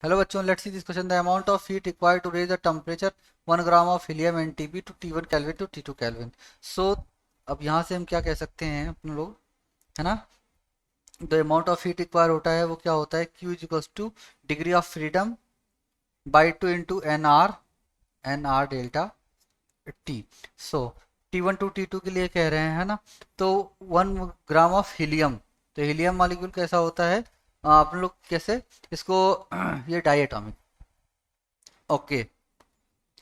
Hello बच्चों, let's see this question. The amount of heat required to raise the temperature 1 gram of helium NTP to T1 kelvin to T2 kelvin. So अब यहाँ से हम क्या कह सकते हैं अपने लोग, है ना। The amount of heat require होता है वो क्या होता है, Q is equals to degree of freedom by 2 into N R delta T. So T1 to T2 के लिए कह रहे हैं, है ना। तो 1 ग्राम ऑफ हीलियम, तो हीलियम मॉलिक्यूल कैसा होता है, आप लोग कैसे इसको ये डाई एटॉमिक, ओके,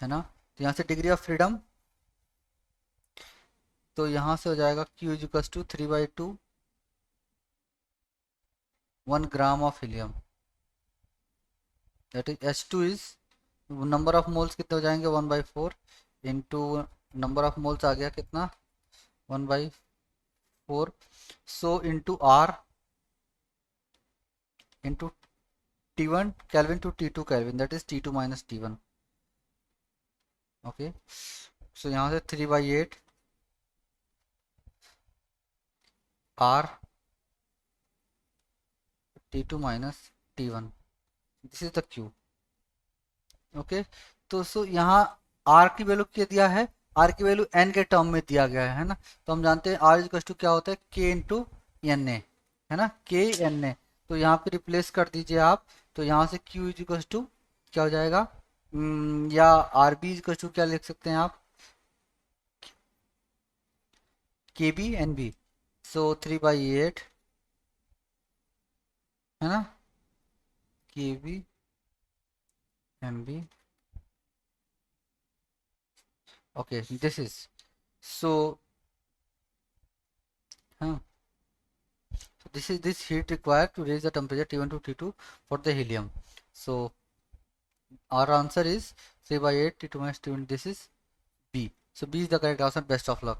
है ना। तो यहाँ से डिग्री ऑफ फ्रीडम, तो यहाँ से हो जाएगा Q is equals to 3/2 1 gram of helium, that is H2 is number of moles कितने हो जाएंगे 1/4 इंटू नंबर ऑफ मोल्स आ गया कितना 1/4, so into R into T1 kelvin to T2 kelvin, that is T2 minus T1, okay. So यहाँ से 3/8 R T2 minus T1, this is the Q, okay. तो so यहाँ R की value क्या दिया है, R की वैल्यू N के टर्म में दिया गया है ना। तो हम जानते हैं R इज टू क्या होता है K इंटू एन ए, है ना, K एन ए। तो यहाँ पे रिप्लेस कर दीजिए आप, तो यहाँ से Q इज टू क्या हो जाएगा, या आर बी इज टू क्या लिख सकते हैं आप, के बी एन बी। सो 3/8, है ना, के बी एम बी, ओके, दिस इज, सो हाँ, so this is this heat required to raise the temperature T1 to T2 for the helium. So our answer is 3/8 T2 minus T1. This is B. So B is the correct answer. Best of luck.